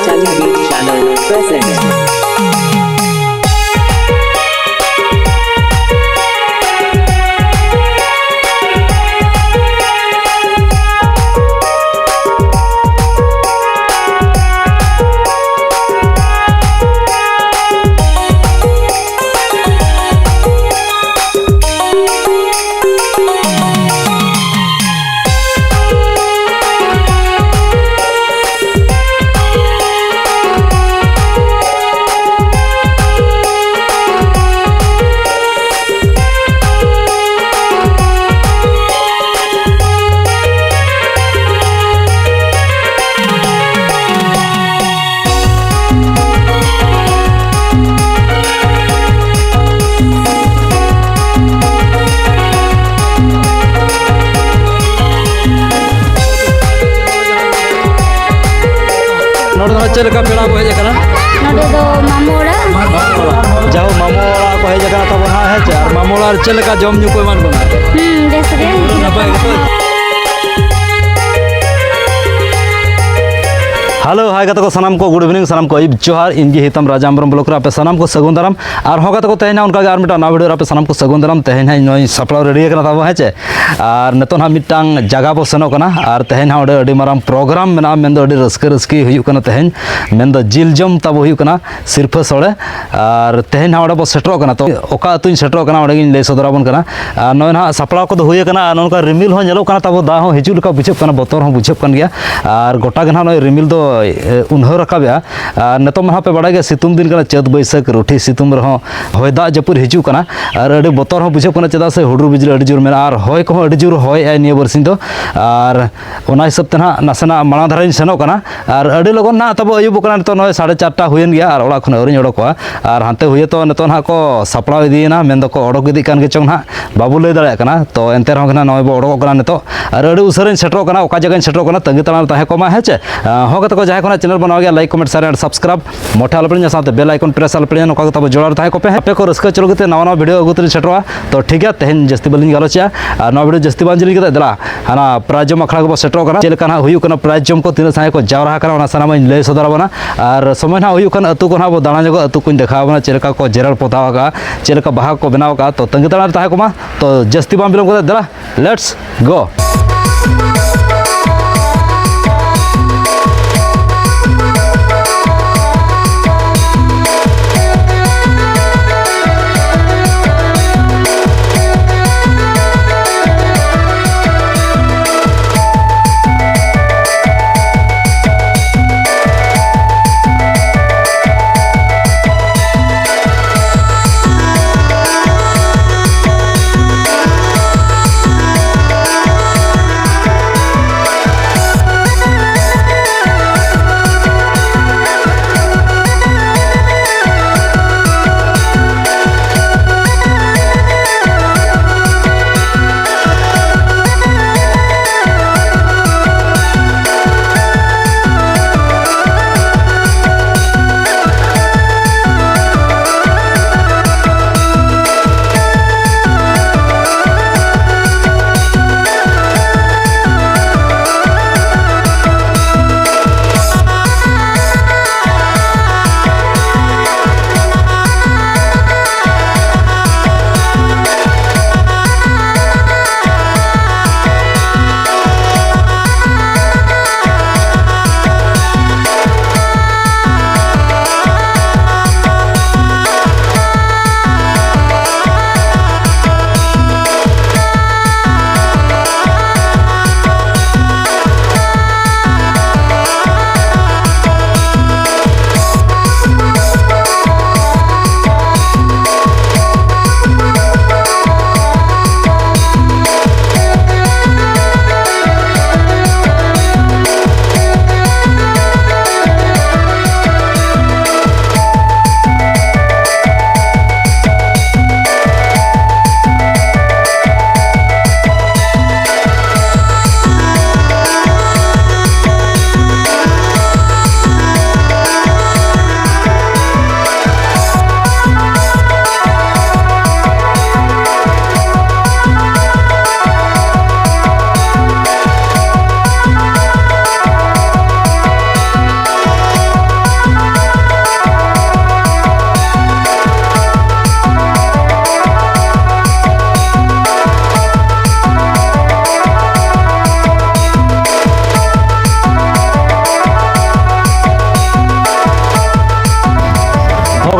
Vaishali Beat Channel presents. चलका पेड़ा को hedge करा नडे दो मामोड़ा जाओ मामोड़ा को हेज करा तब ना है चार मामोड़ा चलका जम न्यू कोई मान बना देश रे हेलो हाय गाते को सनाम को गुड इवनिंग सनाम को इब जोहार इनगी हितम राजामरम ब्लॉक रे आपे सनाम को सगुन दाराम और होगा को तहना उनका आर मिटा ना वीडियो आपे सनाम को सगुन दाराम तहना नय सपड़ा रेडी कना ताबो हेचे और नतन हा मिटांग जगह बो सनो कना और तहना ओडे अडी माराम प्रोग्राम मेना मेंदो अडी रस्के हुयु कना तहन मेंदो जिल जम ताबो हुयु कना सिर्फ सोड़े और तहना ओडे बो सेटरो कना तो ओका अतुन सेटरो कना ओडे गिन ले सदराबन कना और नय ना सपड़ा को हुय कना ननका रिमिल हो नेलो कना ताबो दा हो हिजु लका बुझे कना बोतर हो बुझे कन गया और गोटा गना नय रिमिल दो उन्ह रकाबया नतो मा पे बड़ा गया सितुम दिन कना चत बैसाख रुठी सितुम रहो होय दा जपुर हिजु कना और अडी बोतर हो बुझे कना चदा से हुडुर बिजली अडी जोर मेना और होय को अडी जोर होय आय निय बरसिन दो और ओना हिसाब ते ना नासना माना धाराइन सेनो कना और अडी लगन ना तब अयुब कना तो 4:30 हुयन गया और ओड़ा खन अरिन ओडकोआ और हानते हुए तो नतो ना को सपड़ा इदीना मेन दो को ओडक इदी कान गे चों ना बाबू लय दाड़ा कना तो एनते रहो कना नय बो ओडक कना नतो और अडी उसरन सेटरो कना ओका जगह सेटरो कना तंगी तला ताहे कोमा हेचे होगत को जाय चैनल बनाओ गया like comment share and subscribe मोठा अलपड़िया साथ बेल आइकन प्रेस अलपड़िया नोका तब जोड़ार ताहे को पे पे को रस्का चलो गते नवा वीडियो अगुतरी सेटवा तो ठीक है तेहन जस्ती बलिन गलोचा और नवा वीडियो जस्ती बांजली गते दला हाना प्राइजम अखड़ा को सेटरो कना चेल कना हुयु कना प्राइजम को तीन साय को जावरा कना ओना सनाम लय सदरा बना और समय ना हुयु कना अतु को बो दाणा जगो अतु को देखा बना चेलका को जेरल पोतावा का चेलका बाहा को बनावा का तो तंगी तला ताहे को मा तो जस्ती बाम बिलम गते दला लेट्स गो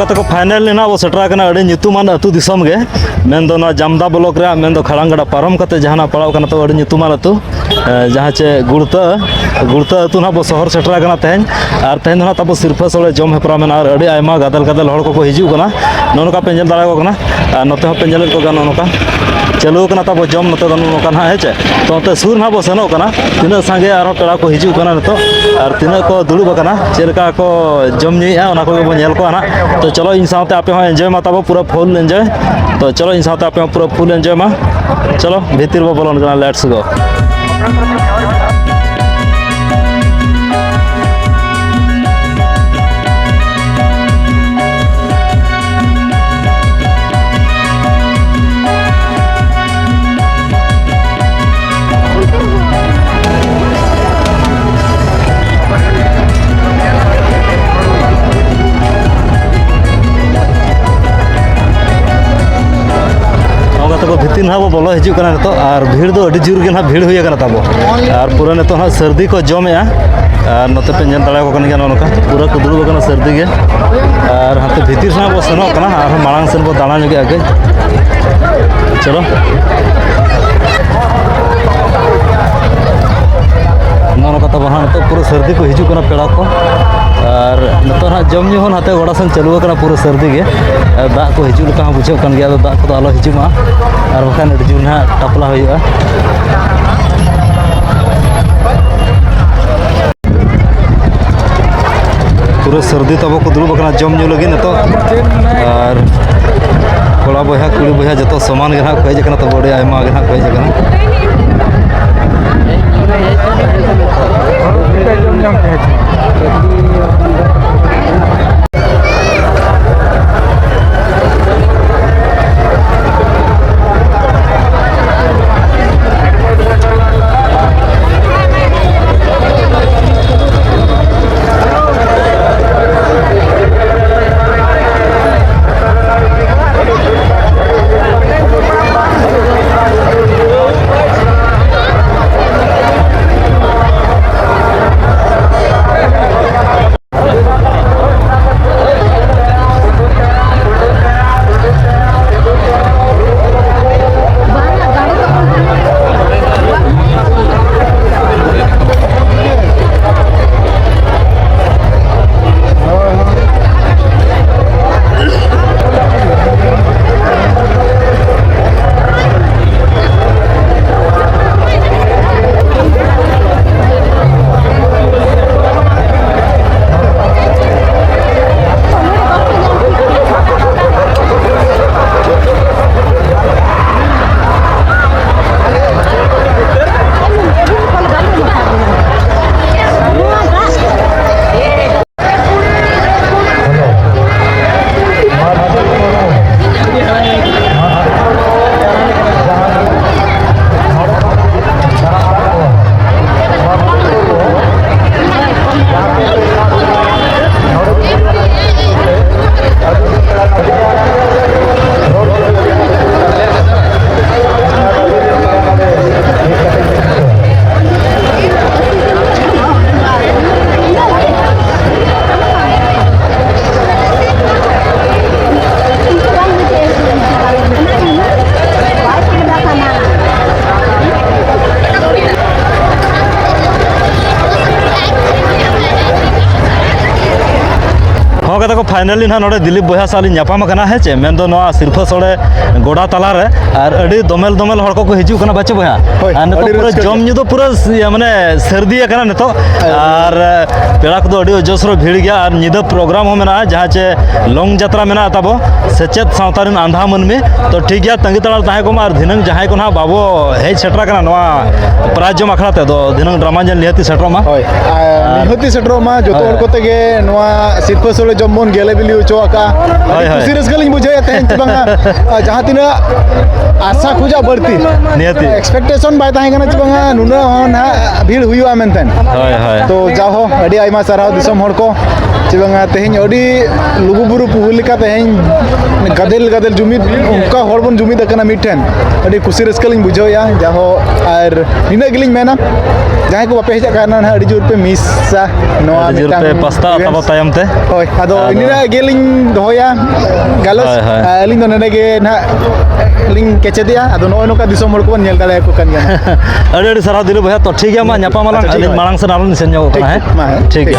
ᱠᱟᱛᱮ ᱠᱚ ᱯᱷᱟᱭᱱᱟᱞ ᱞᱮᱱᱟ ᱟᱵᱚ ᱥᱮᱴᱮᱨ ᱟᱠᱟᱱᱟ ᱟᱹᱰᱤ ᱧᱩᱛᱩᱢᱟᱱ ᱟᱹᱛᱩ ᱫᱤᱥᱚᱢ ᱜᱮ ᱢᱮᱱᱫᱚ ᱱᱚᱣᱟ ᱡᱟᱢᱫᱟ ᱵᱞᱚᱠ ᱨᱮᱭᱟᱜ ᱢᱮᱱᱫᱚ ᱠᱷᱟᱲᱟᱝᱜᱟᱰᱟ ᱯᱟᱨᱚᱢ ᱠᱟᱛᱮ ᱡᱟᱦᱟᱱᱟᱜ ᱯᱟᱲᱟᱣ ᱠᱟᱱᱟ ᱛᱚ ᱟᱹᱰᱤ ᱧᱩᱛᱩᱢᱟᱱ ᱟᱹᱛᱩ ᱡᱟᱦᱟᱸ ᱪᱮ ᱜᱩᱲᱛᱟᱹ ᱟᱹᱛᱩ ᱱᱟᱦᱟᱜ ᱵᱚ ᱥᱚᱦᱚᱨ ᱥᱮᱴᱮᱨ ᱟᱠᱟᱱᱟ ᱛᱮᱦᱮᱧ ᱟᱨ ᱛᱮᱦᱮᱧ ᱫᱚ ᱱᱟᱦᱟᱜ ᱛᱟᱵᱚ ᱥᱤᱨᱯᱟᱹ ᱥᱚᱲᱮ ᱡᱚᱢ ᱦᱮᱯᱨᱟᱣ ᱢᱮᱱᱟᱜᱼᱟ ᱟᱨ ᱟᱹᱰᱤ ᱟᱭᱢᱟ ᱜᱟᱫᱮᱞ ᱦᱚᱲ ᱠᱚᱠᱚ ᱦᱤᱡᱩᱜ ᱠᱟᱱᱟ ᱱᱚᱜᱼᱚ ᱱᱚᱝᱠᱟ ᱯᱮ ᱧᱮᱞ ᱫᱟᱲᱮᱭᱟᱠᱚ ᱠᱟᱱᱟ ᱟᱨ ᱱᱚᱛᱮ ᱦᱚᱸ ᱯᱮ ᱧᱮᱞᱮᱫ ᱠᱚᱜᱮᱭᱟ ᱱᱚᱜᱼᱚ ᱱᱚᱝᱠᱟ ᱪᱟᱹᱞᱩ ᱠᱟᱱᱟ ᱛᱟᱵᱚ ᱡᱚᱢ ᱱᱚᱛᱮ ᱫᱚ ᱱᱚᱝᱠᱟ ᱱᱟᱦᱟᱜ ᱦᱮᱸ ᱪᱮ ᱛᱚ ᱱᱚᱛᱮ ᱥᱩᱨ ᱱᱟᱦᱟᱜ ᱵᱚ ᱥᱮᱱᱚᱜ ᱠᱟᱱᱟ ᱛᱤᱱᱟᱹᱜ ᱥᱟᱸᱜᱮ ᱟᱨᱦᱚᱸ ᱯᱮᱲᱟ ᱠᱚ ᱦᱤᱡᱩᱜ ᱠᱟᱱᱟ ᱱᱤᱛᱚᱜ ᱟᱨ ᱛᱤᱱᱟᱹᱜ ᱠᱚ ᱫᱩᱲᱩᱵ ᱟᱠᱟᱱᱟ ᱪᱮᱫ ᱞᱮᱠᱟ ᱠᱚ ᱡᱚᱢ ᱧᱩᱭᱮᱫᱼᱟ ᱚᱱᱟ ᱠᱚᱜᱮ ᱵᱚᱱ ᱧᱮᱞ ᱠᱚᱣᱟ ᱱᱟᱦᱟᱜ ᱛᱚ ᱪᱚᱞᱚ ᱤᱧ ᱥᱟᱶᱛᱮ ᱟᱯᱮ ᱦᱚᱸ ᱮᱱᱡᱚᱭ ᱢᱟ ᱛᱟᱵᱚ ᱯᱩᱨᱟᱹ ᱯᱷᱩᱞ ᱮᱱᱡᱚᱭ तो चलो इन साथ आप पूरा फुल एंजॉय मा चलो भीतर बो बोलन कना लेट्स गो तब भीतर ना बो बोलो हजू नितो और भीड़ दो अड़ी जोर गे ना भीड़ हुई तब और पूरा नितो ना सर्दी को जमे और नते पे नेल दाड़ा को नोका पूरा को दुड़ुब सर्दी के और हाथे भीतर से बो सेनों और मांग सेन बो दाड़ा जोगे आगे चलो नोका तब हाँ नितो पूरा सर्दी को हजू पेड़ा को और नितो ना जम ᱧᱩ ᱦᱚᱸ ᱱᱟᱛᱮ ᱜᱚᱰᱟ ᱥᱮᱱ ᱪᱟᱹᱞᱩ ᱟᱠᱟᱱᱟ ᱯᱩᱨᱟᱹ ᱥᱟᱹᱨᱫᱤ ᱜᱮ ᱫᱟᱜ ᱠᱚ ᱦᱤᱡᱩᱜ ᱞᱮᱠᱟ ᱦᱚᱸ ᱵᱩᱡᱷᱟᱹᱜ ᱠᱟᱱ ᱜᱮᱭᱟ ᱫᱟᱜ ᱠᱚᱫᱚ ᱟᱞᱚ ᱦᱤᱡᱩᱜ ᱢᱟ ᱟᱨ ᱵᱟᱠᱷᱟᱱ ᱟᱹᱰᱤ ᱡᱳᱨ ᱱᱟᱦᱟᱜ ᱴᱟᱯᱞᱟ ᱦᱩᱭᱩᱜᱼᱟ पूरा सर्दी तब को दुड़ुब आकना जम ᱧᱩ लगे नितो और कोड़ा बया कुड़ी बया जो समान के को हेज तब अड़ी आयमा के को हेज ᱦᱚᱸ ᱠᱟᱛᱮ ᱠᱚ ᱯᱷᱟᱭᱱᱟᱞᱤ ᱱᱟᱦᱟᱜ ᱱᱚᱰᱮ ᱫᱤलीᱯ ᱵᱚᱭᱦᱟ ᱥᱟᱶ ᱞᱤᱧ ᱧᱟᱯᱟᱢ ᱟᱠᱟᱱᱟ ᱦᱮᱸ ᱪᱮ ᱢᱮᱱᱫᱚ ᱱᱚᱣᱟ ᱥᱤᱨᱯᱟᱹ ᱥᱚᱲᱮ ᱜᱚᱰᱟ ᱛᱟᱞᱟᱨᱮ ᱟᱨ ᱟᱹᱰᱤ ᱫᱚᱢᱮᱞ ᱦᱚᱲ ᱠᱚ ᱦᱤᱡᱩᱜ ᱠᱟᱱᱟ ᱵᱟᱪᱮ ᱵᱚᱭᱦᱟ ᱟᱨ ᱱᱤᱛᱚᱜ ᱯᱩᱨᱟᱹ ᱡᱚᱢ ᱧᱩ ᱫᱚ ᱯᱩᱨᱟᱹ ᱢᱟᱱᱮ ᱥᱟᱹᱨᱫᱤ ᱟᱠᱟᱱᱟ ᱱᱤᱛᱚᱜ ᱟᱨ ᱯᱮᱲᱟ ᱠᱚᱫᱚ ᱟᱹᱰᱤ ᱚᱡᱚᱥᱨᱚ ᱵᱷᱤᱲ ᱜᱮᱭᱟ ᱟᱨ ᱧᱤᱫᱟᱹ ᱯᱨᱳᱜᱨᱟᱢ ᱦᱚᱸ ᱢᱮᱱᱟᱜᱼᱟ ᱡᱟᱦᱟᱸ ᱪᱮ ᱞᱚᱝ ᱡᱟᱛᱨᱟ ᱢᱮᱱᱟᱜᱼᱟ ᱛᱟᱵᱚ ᱥᱮᱪᱮᱫ ᱥᱟᱶᱛᱟ ᱨᱮᱱ ᱟᱸᱫᱷᱟ ᱢᱟᱹᱱᱢᱤ ᱛᱚ ᱴᱷᱤᱠ ᱜᱮᱭᱟ ᱛᱟᱺᱜᱤ ᱛᱟᱲᱟᱨ ᱛᱟᱦᱮᱸ ᱠᱚᱢᱟ ᱟᱨ ᱫᱷᱤᱱᱟᱹᱝ ᱡᱟᱦᱟᱸᱭ ᱠᱚ ᱱᱟᱦᱟᱜ ᱵᱟᱵᱚ ᱦᱮᱡ ᱥᱮᱴᱮᱨ ᱟᱠᱟᱱᱟ ᱱᱚᱣᱟ ᱯᱨᱟᱭᱤᱡᱽ ᱡᱚᱢ ᱟᱠᱷᱲᱟ ᱛᱮᱫᱚ ᱫᱷᱤᱱᱟᱹᱝ ᱰᱨᱟᱢᱟ ᱧᱮᱞ ᱱᱤᱦᱟᱹᱛᱤ ᱥᱮᱴᱮᱨᱚᱜ ᱢᱟ ᱦᱳᱭ ᱱᱤᱦᱟᱹᱛᱤ ᱥᱮᱴᱮᱨᱚᱜ ᱢᱟ ᱡᱚᱛᱚ ᱦᱚᱲ ᱠᱚᱛᱮ ᱜᱮ ᱱᱚᱣᱟ ᱥᱤᱨᱯᱟᱹ ᱥᱚᱲᱮ ᱡᱚᱢ ᱵᱚᱱ ᱜᱮᱞᱮ ᱵᱤᱞᱤ ᱦᱚᱪᱚ ᱟᱠᱟᱜᱼᱟ खुशी रस्का लिंग बुझे तेहन चिबांगा जहां तिना आशा खुजा बढ़ती नियति एक्सपेक्टेशन बाय ताहे कना चिबांगा नुना ना भीड़ हुआ मेनतेन हाय हाय तो जाहो अडी आइमा साराव दिसम हड़ को चिबांगा तेहन अडी लुगुबुरु पुहुलिका तेहन गदेल जुमिद उनका हड़ बन जुमिद कना मिठेन अडी खुशी रस्का लिंग बुझोया जाहो आर निना गिलिंग मेना Jangan ko bape hejak karena nah dijur pe misa noa jur pe pasta atau tayam teh Hoi, ado ini na geling doya galos Hai. ling dona nege na ling kece dia ado noa noka disom hol ko nyel dale ko kan gana. ada sarah dulu bahaya to ठीक है मा nyapa malang Acha, ठीक है। malang sen arun sen nyawa ठीक, kana ठीक, मा, है ठीक है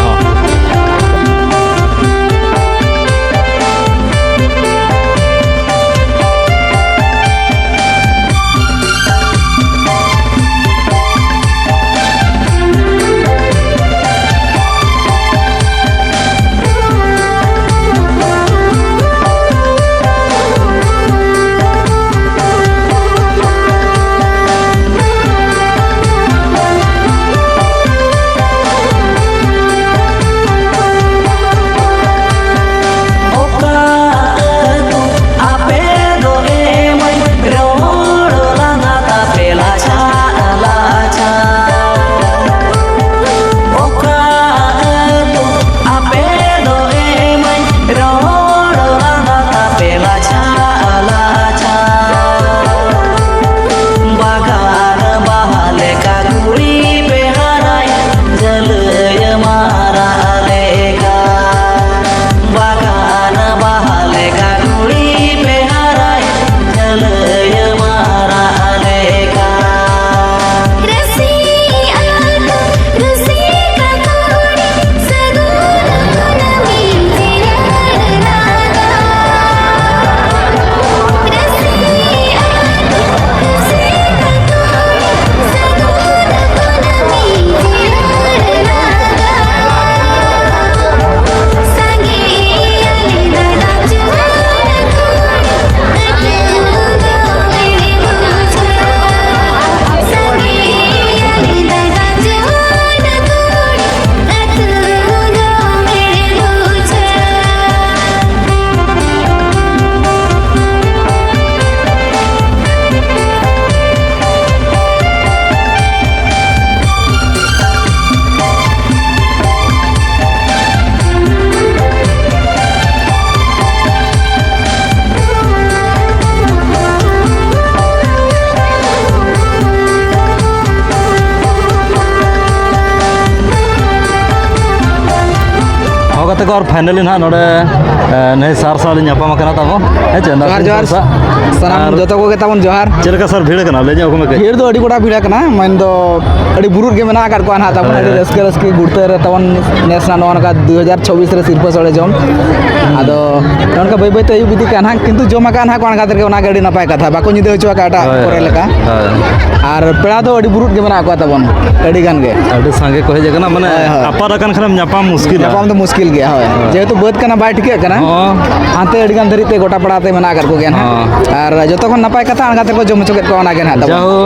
हाँ kata ko finally na node nei sar sal nyapa makana tabo he chenda जोहार सनाम जो को केता बन जोहार चेलका सर भीड़ kana le nyako me भीड़ दो अड़ी गोटा भीड़ कना मन दो अड़ी बुरुर के मेना कर को आना तबन अड़ी रस्के रस्के गुड़ते रे तबन नेशनल नोन का 2026 रे सिरपा सड़े जोन आदो नोन का बई बई ते बिदि काना किंतु जमा काना कोन खातिर के ओना गाड़ी नपाय कथा बाको निदे होचवा काटा करे लेका আর পেড়া তো अड़ी बुरुर के मेना को तबन अड़ी गान के ᱟᱹᱰᱤ ᱥᱟᱸᱜᱮ ᱠᱚ ᱦᱮᱡ ᱟᱠᱟᱱᱟ ᱢᱟᱱᱮ ᱟᱯᱟᱨ ᱟᱠᱟᱱ ᱠᱷᱟᱱᱮᱢ ᱧᱟᱯᱟᱢ ᱢᱩᱥᱠᱤᱞ ᱧᱟᱯᱟᱢ ᱫᱚ मुश्किल गया है जेहेतु बद कना बाय ठीक कना हाते अड़ी गान धरी ते गोटा पड़ाते मेना कर को गया ना और जतो खन नपाय कथा अनगाते को जम चुकेत को ओना गे ना तब जाहो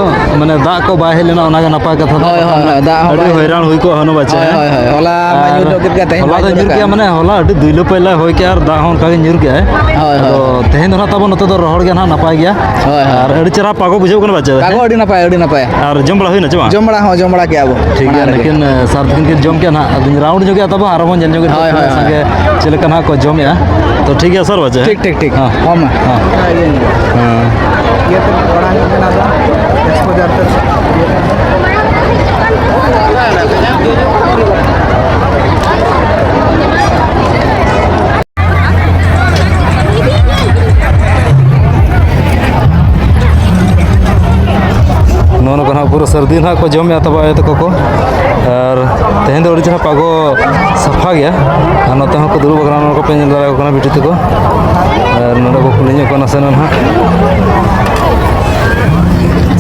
माने दाग को बाय हेलेना ओना गे नापाय कथा होय होय दा ᱟᱹᱰᱤ ᱦᱚᱭᱨᱟᱱ ᱦᱩᱭ ᱠᱚ ᱦᱚᱱᱚ ᱵᱟᱪᱮ होय होय होय होला मायूर लोग के तहे ᱦᱚᱞᱟ ᱫᱚ ᱧᱩᱨ ᱜᱮᱭᱟ ᱢᱟᱱᱮ ᱦᱚᱞᱟ ᱟᱹᱰᱤ ᱫᱩᱭᱞᱟᱹ ᱯᱟᱭᱞᱟ ᱦᱚᱭ ᱠᱮ ᱟᱨ ᱫᱟᱜ ᱦᱚᱸ ᱚᱱᱠᱟ ᱜᱮ ᱧᱩᱨ ᱜᱮᱭᱟ ᱦᱳᱭ ᱟᱫᱚ ᱛᱮᱦᱮᱧ ᱫᱚ ᱱᱟᱜ ᱛᱟᱵᱚ ᱱᱚᱛᱮ ᱫᱚ ᱨᱚᱦᱚᱲ ᱜᱮᱭᱟ ᱱᱟᱜ ᱱᱟᱯᱟᱭ ᱜᱮᱭᱟ ᱦᱳᱭ ᱟᱨ ᱟᱹᱰᱤ ᱪᱮᱦᱨᱟ ᱯᱟᱜᱚ ᱵᱩᱡᱷᱟᱹᱣ ᱠᱟᱱᱟ ᱵᱟᱪᱮ कागो अड़ी नपाय ᱟᱨ ᱡᱚᱢ ᱵᱟᱲᱟ ᱦᱩᱭᱱᱟ ᱪᱮ ᱵᱟᱝ जम बड़ा के आबो ठीक है लेकिन सार दिन के जम के ना अदुन राउंड जो गया तब आरो बन जन जो हाँ, हाँ, संगे चलका ना को जम या तो ठीक है सर बचे ठीक हाँ हम हाँ हाँ ये तो बड़ा के ना था एक्सपोजर नोन को ना पूरा सर्दी ना को जम या तब आए तो को और तेहन दो जहाँ पागो सफा गया और नोते को दुरु बगरा को पे नेल दारा को बिटी को और नोन को कुलियो को नसन ना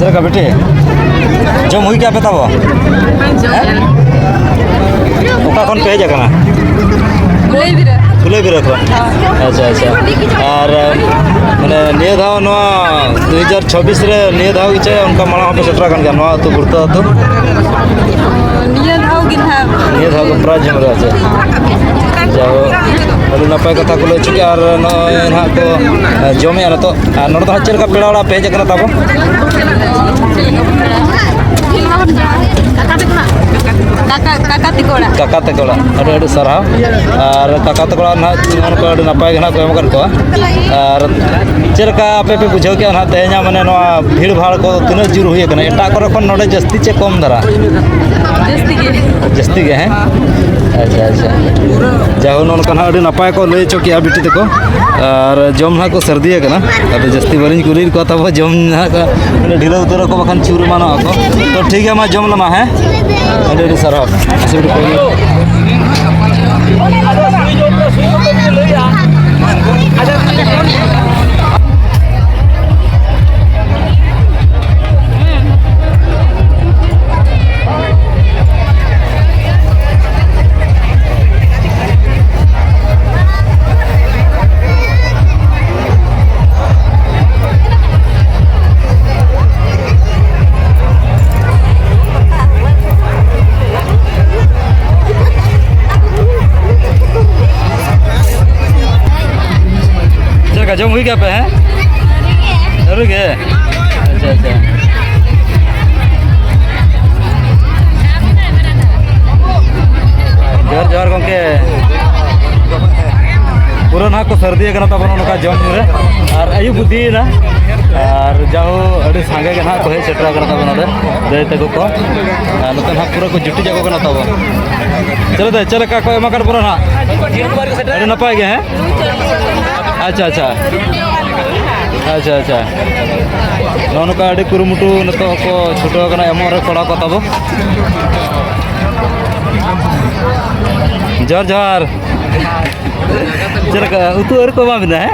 चल का बेटे जम हुई क्या पता वो ओका कोन पे जगना खुले भी रखो अच्छा अच्छा और माने निये धाव नो 2026 रे निये धाव के उनका माला पे सेटरा कन गया नो तो गुरता तो निये धाव को प्राइज जम रहा है जाओ अभी नपाय कथा को चुके और नो ना को जमे ना तो नोड तो चल का पेड़ा वाला पे जकना ताबो काका ᱛᱟᱠᱚ ᱚᱲᱟᱜ काका तक अड़ी सारा और काका तक ना नपाय को एम कर और चलका आपे पे बुझे के ना तेना माने भीड़ भाड़ को तीना जोर हुई एटा करे खन नोडे जस्ती चे कम धरा जस्ती के हैं अच्छा अच्छा जाहो नोनका अड़ी नपाय को लई चोकिया बिटी तको और जम ना को सर्दी है अब जस्ती बलिन कुली को तब जम ना ढीला उतर को बखान चूर मानो को तो ठीक है मा जम लमा है अड़ी सारा जम हुई क्या पे है रुक है अच्छा अच्छा जोर जोर गंके पूरा ना को सर्दी है तब ना जम रे और आयु बुद्धि ना और जाओ अड़ी सांगे के ना को हे सेटरा तब दे तक को नते ना पूरा को जुटी जागो ना तब चलो दे चल का को एमा कर पूरा ना अड़ी नपाय के हैं अच्छा अच्छा अच्छा अच्छा नौका अड़ी कुरुमुटु नत को छुटो कना एमरे कोड़ा को तब जोर जोर चलका उतु और को मामिना है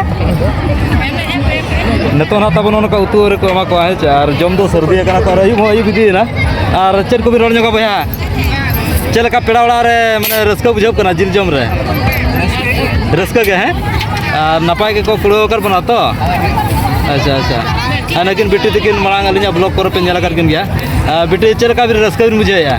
नतो ना तब नौका उतु और को मा को है और जम दो सर्दी कना को आयु बिदी ना और चल को भी रोड जगह भैया चलका पेड़ा ओड़ा रे माने रस्का बुझब कना जिल जम रे रस्का के हैं नपाय के को कुड़ो कर बना तो अच्छा अच्छा लेकिन बेटी तकिन मांग अलिया ब्लॉक पर पे नेला कर गया बेटी चलका भी रस्का भी मुझे या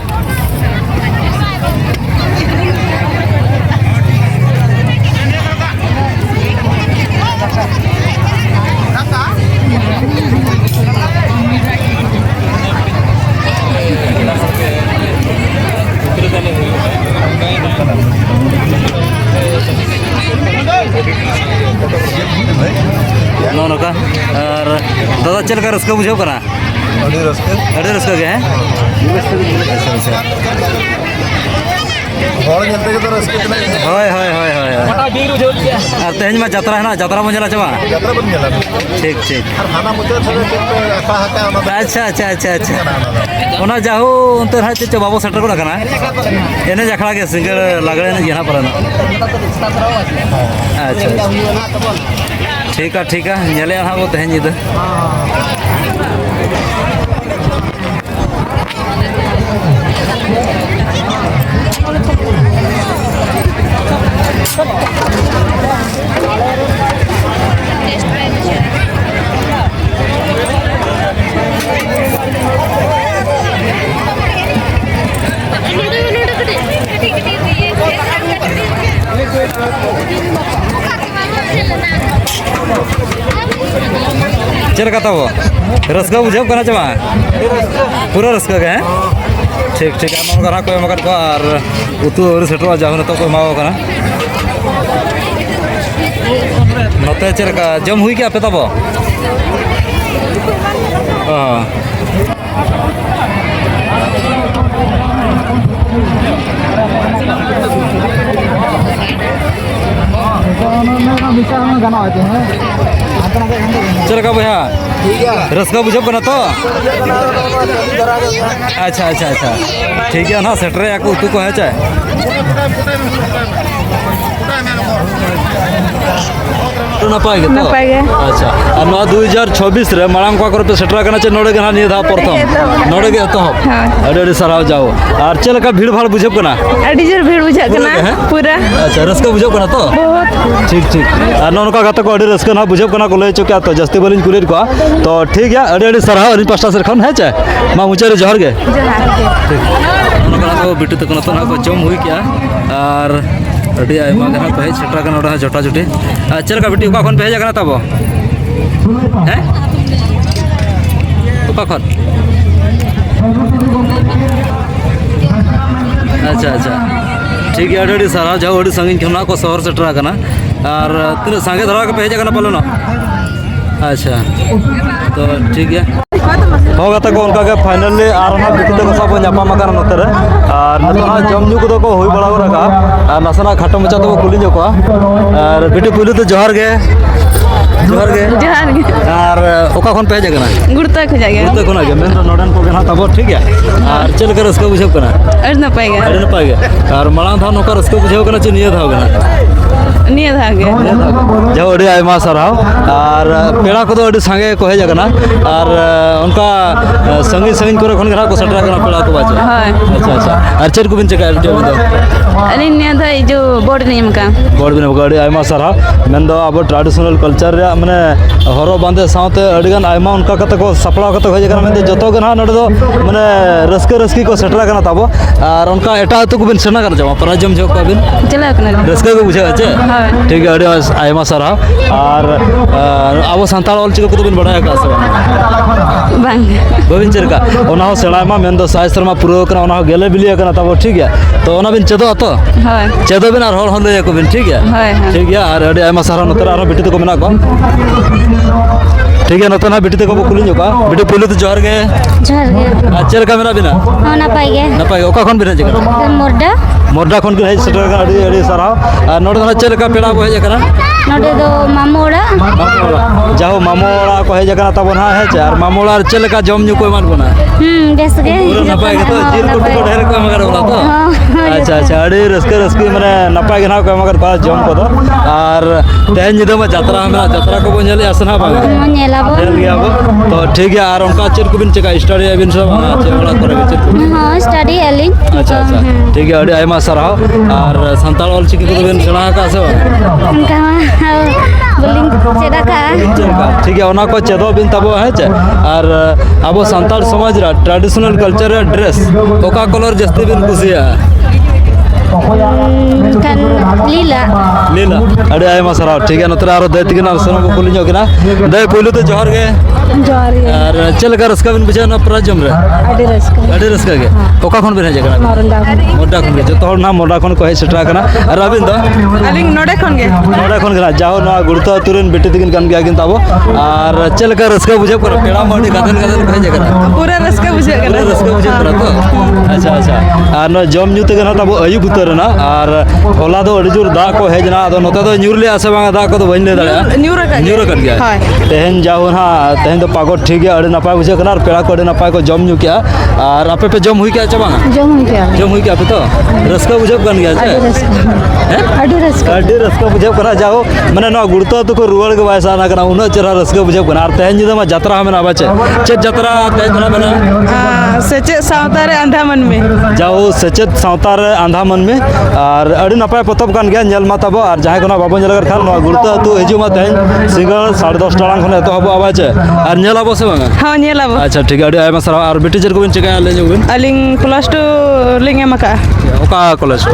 नौका और दादा चल कर रस्का बुझो करा अड़ी रस्का के हैं होय होय होय होय और तेज में यात्रा है ना यात्रा में चला चबा ठीक ठीक अच्छा अच्छा अच्छा अच्छा ओना जाहू अंतर है चे बाबू सेटर को रखना एने जखड़ा के सिंगल लागड़े ने यहाँ पर ना अच्छा ठीक है नेले हाँ वो तेज इधर चल कहता वो रसगा बुझे करना चाह पूरा रसगा के हैं ठीक ठीक करा कोई मगर को और उतु और सेटवा जाओ ना तो कोई माओ करा नते चल का जम हुई क्या पे तब चल का भैया रसगा बुझब करना तो अच्छा अच्छा अच्छा ठीक है ना सेटरे या उतु को है चाहे तो नपाय गे तो अच्छा और 2026 रे मांग को पे सेटरा करना चे नोडे गना नि धा प्रथम नोडे गे तो अड़ी सराव जाओ और चल का भीड़ भाड़ बुझब करना अड़ी जोर भीड़ बुझा कना पूरा अच्छा रसका बुझब करना तो बहुत ठीक ठीक और नौका गाता को अड़ी रसका ना बुझब करना को ले चो क्या तो जस्ती बलिन कुलेर को तो ठीक है अड़ी सराव अड़ी पास्टा से खन है चाहे मा ऊंचे रे जोहर गे ठीक नौका को बिटू तक ना तो ना को जम हुई क्या और अड़ी आयमा गना पे सेटरा कना ओडा जटा जुटी चल का बिटी ओका खन पे जागना तब हैं ओका खन अच्छा अच्छा ठीक है अड़ी सारा जाओ अड़ी संगिन खना को शहर सेटर आकना और तीन संगे धरा के पेज आकना पालन अच्छा तो ठीक है होगा तक उनका के फाइनली आर ना बिटी तक सब ᱧᱟᱯᱟᱢ आकाना नोते रे और नतना जम ᱧᱩ को हुई बड़ा रखा और नसना खाटो मचा तो कुली जोको और बिटी पुली तो जोहार गे जोहार गे और ओका खन पेज आकना गुड़ता खो जाएगा गुड़ता खना के मेन नोडन को गना तब ठीक है और चल कर उसको बुझब कना अड़ ना पाएगा अड़ी न पाएगा और माला था नोकर उसको बुझाव कना चे निये था कना निये धागे जो अड़ी आयमा सराव और पेड़ा को अड़ी संगे को हेज कना और उनका संगी संगी करे खन गना को सटरा कना पेड़ा को बाचे हां अच्छा अच्छा और चेर को बिन चका जो बिन अली निये धा जो बोर्ड नियम का बोर्ड बिन अड़ी आयमा सराव मेन दो अब ट्रेडिशनल कल्चर रे माने हरो बांधे साथे अड़ी गन आयमा उनका कते को सपड़ा कते हेज कना मेन जतो गना नडे दो माने रस्के रस्की को सटरा कना ताबो और उनका एटा तो को बिन सेना कर जावा पराजम जो को बिन चला कना रस्के को बुझा छे ठीक है अड़ी आयमा सराव और अब संताल ऑलचिको को बिन बड़ा का बांग गोविंद चरका ओना हो सेला मा मेन दो शास्त्र मा पुरो कना ओना हो गेले बिलिया कना तब ठीक है तो ओना बिन चेदो तो हां चेदो बिन और हल ले को बिन ठीक है हां ठीक है और अड़ी आयमा सराव नतर और बिटी तो को मेना को ठीक है नतना बिटी तो को कुली जोका बिटी पुली तो जोर गे जोहार गे चेर का मेना बिना हाँ नपाय गे नपाय ओका खन बिना जगह मोरडा मोरडा खन के सेटर का अड़ी सराव और नोड चेर का पेड़ा को हेज कना नोडे दो मामोड़ा जाओ मामोड़ा को हेज कना तब ना है और मामोड़ा चेल का जम न्यू कोई मान बना बेस गे पूरा नपाय के तो जीर कुट को ढेर को मगर बोला तो अच्छा अच्छा अड़ी रस्के रस्के माने नपाय के ना को मगर बा जम को तो और तेन निदो में यात्रा में यात्रा को बन जले असना बा नेलाबो चल गया वो तो ठीक है और उनका चेर को बिन चका स्टडी बिन सब अच्छा बड़ा करे चेर को हाँ स्टडी एली अच्छा अच्छा ठीक है अड़ी आयमा सराव और संताल ऑलचिकी को बिन सेना का से उनका बोलिंग चेदा का ठीक है ओना को चेदो बिन तबो है चे और अब संताल समाज रा ट्रेडिशनल कल्चर ड्रेस ओका कलर जस्ती बिन कुसिया kan लीला लीला अड़ी आयमा सराव ठीक है नतरा और दे तिगना सनो को कुली जो किना दे पुलु तो जोहर गे जोहार गे और चल कर रस्का बिन बुझा ना प्राजम रे अड़ी रस्का गे ओका खन बिन जगह मोडा खन गे जतो ना मोडा खन को है सेटरा कना और अबिन दो अली नोडे खन गे मोडा खन गना जाओ ना गुड़ता तुरन बेटी तिगिन कन गया किन ताबो और चल कर रस्का बुझे पर पेड़ा मोडी गादन गादन को है जगह पूरा रस्का बुझे पूरा रस्का बुझे पर तो अच्छा अच्छा और न जम न्यू ते गना ताबो अयु बुतर ना और होला दो अड़ी जोर दा को हेजना अदो नोते दो न्यूरले आसे बांगा दा को तो बइन ले दाड़ा न्यूरा कर गया तेहन जाओ ना तेहन तो पागो ठीक है अड़ी नपाय बुझे कना और पेड़ा को अड़ी नपाय को जम न्यू क्या और आपे पे जम हुई क्या चबांगा जम हुई क्या पे तो रस्का बुझे कन गया छे अड़ी रस्का बुझे करा जाओ माने ना गुड़तो तो को रुवल के वैसा ना कना उनो चरा रस्का बुझे कना और तेहन जिदा मा यात्रा हमें ना बाचे चे यात्रा तेहन ना बना सचे सावता रे अंधा मन में जाओ सचेत सावता रे आंधा मन में और अड़ी नपाय पतब कान गया नेल मा तब और जहां कोना बाबन जलगर खान नो गुड़ता तो हिजु मा तेहन सिंगल 10:30 टांग खने तो हबो आवाजे और नेलाबो से बांगा हां नेलाबो अच्छा ठीक है अड़ी आयमा सरा और बेटी जर को बिन चका ले जोबिन अलिंग प्लस 2 लिंग एमका ओका कॉलेज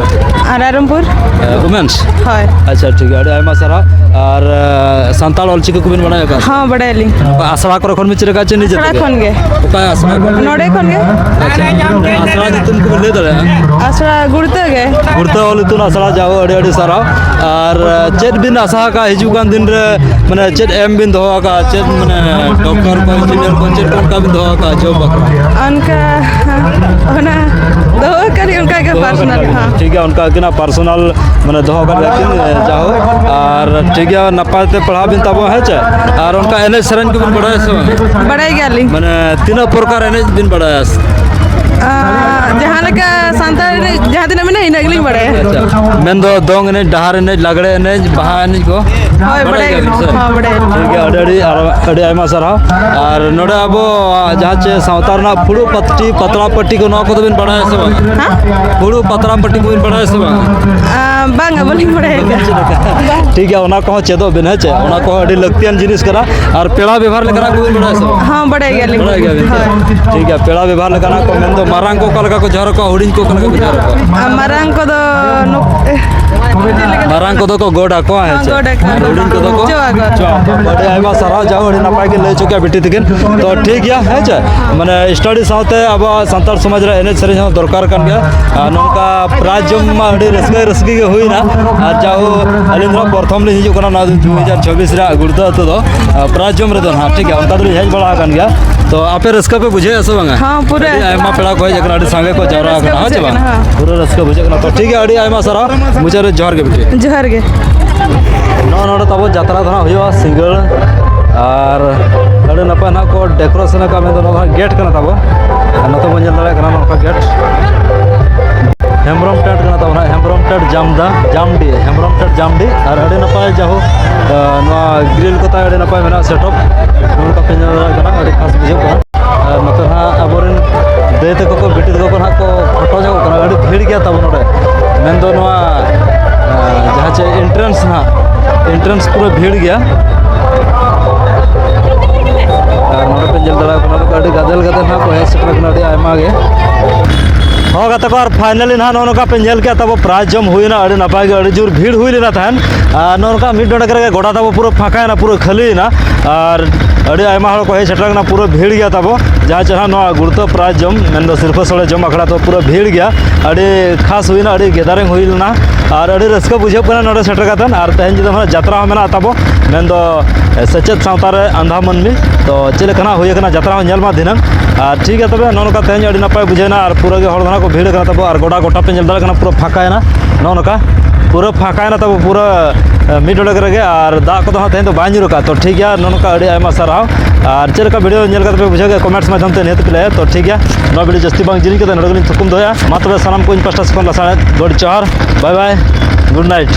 आरामपुर वुमेन्स हाय अच्छा ठीक है अड़ी आयमा सरा और संताल ऑलचिकी को बिन बनाया का हां बड़ा लिंग आसरा को खन में चिरका चे निजे आसरा खन गे ओका आसरा नोडे खन गे आसरा दी तुमको ले दले आसरा गुड़ते गे गुड़ता वाली तुन आसरा जाओ अड़ी अड़ी सारा और चेत बिन आशा का हिजू कान दिन रे माने चेत एम बिन दो का चेत माने डॉक्टर को इंजीनियर को चेत का बिन दो का जॉब उनका होना दो करी उनका के पर्सनल हां ठीक है उनका कि ना पर्सनल माने दो का लेकिन जाओ और ठीक है नपाते पढ़ा बिन तब है चे और उनका एनएच सरन के बिन बड़ा है बड़ा गेली माने तीन प्रकार एनएच बिन बड़ा है जहाँ लगा सांताल जहाँ दिन में नहीं नगली बड़े मेन दो दोंग ने डहार ने लगड़े ने बहा ने को हां बड़े हां बड़े ठीक है अड़ी आयमा सरा और नोडे अबो जहाँ चे सावतार ना फुड़ू पट्टी पतला पट्टी को ना को तो बिन बड़ा है सब हां फुड़ू पतला पट्टी को बिन बड़ा है सब बांगा बोलिंग बड़ाएगा ठीक है ओना को चेदो बिन हेचे ओना को अडी लगतियान जिनिस करा और पेड़ा व्यवहार लेकना को बड़ा से हाँ बड़ाएगा बड़ा गया लेकिन ठीक है पेड़ा व्यवहार लेकना को मेन दो मारांग को कलका को जहर को हुडिंग को कलका को जहर को मारांग को दो मारांग को दो को गोडा को हेचे गोडा को। हुडिंग को दो को चोआ को। चोआ बड़े आइमा सारा जाओ अडी नपाय के ले चुका बेटी तकिन तो ठीक गया हेचे माने स्टडी साथे अब संतार समाज रे एने सरे दरकार कान गया नोका प्राजम मा अडी रसके रसके के हुइना और जाओ अलिंद्र प्रथम ले हिजु कना 2026 रे गुड़ता तो प्राजम रे हां ठीक है उनका तो हेज बड़ा कान गया तो आपे रसका पे बुझे ऐसा बांगा हाँ, पूरा। आइमा पेड़ा को जकना अडी संगे को जरा रसका हां बुझे चबा कना, हाँ। पूरा रसका बुझे कना तो ठीक है अडी आइमा सारा मुझे रे जोहर के बेटी जोहर गे नो नोडे तब जात्रा धना हुआ सिंगल और अड़ी नपाय ना को डेकोरेशन का में दो गेट कना तब नतो बन जल कना नोका गेट हेमब्रम टेंट कना तब हेमब्रम टेंट जामडी हेमब्रम टेंट जामडी और अड़ी नपाय जाहो ग्रिल को ता अड़ी नपाय मेना सेटअप नोका पे जल कना अड़ी खास बुझे कना नतो ना अबोरन दे तको को बेटी तको को ना को फोटो जाओ कना अड़ी भीड़ गया तब नोडे मेन दो नोआ जहाँ चे एंट्रेंस ना एंट्रेंस पूरा भीड़ गया और नोडे पे जल दरा को गाड़ी गदल गदल ना को है सेटर गाड़ी आयमा गे होगा तक और फाइनली ना नोनका पेंजल के तब प्राइज जम हुई ना अड़ी नपाय गे अड़ी जोर भीड़ हुई लेना था नोनका मिड डोडा करके गोड़ा तब पूरा फाका है ना पूरा खाली ना और अड़ी आयमा हड़ को है सेटर ना पूरा भीड़ गया तब जहाँ चाह ना गुड़तो प्राइज जम मेन दो सिर्फ सोले जम अखड़ा तो पूरा भीड़ गया अड़ी खास हुई ना अड़ी गेदारिंग हुई ना और अड़ी रस्का बुझे पना नोडे सेटर कातन और तेहन जो जात्रा मेना तब मेन दो सेचेद सावता रे अंधा मनमी तो चले कना हुई कना जात्रा नेल मा दिनम और ठीक है तबे नोनका तेहन अड़ी नपाय बुझेना और पूरा गे हड़ धना को भीड़ कना तब और गोटा गोटा पे जल कना पूरा फाका है ना नोनका पूरा फाका है ना तब पूरा मिड डोडा करके और दा को तेहन तो बाñ रुका तो ठीक है नोनका अड़ी आयमा साराव और चलका वीडियो नेल कते पे बुझे कमेंट्स माध्यम ते नेत पे तो ठीक है नो वीडियो जस्ती बांग जिनी कते नडगलिन थुकुम दोया मा तबे सनाम को इन पास्टा से कोन लसा गुड चार बाय बाय गुड नाइट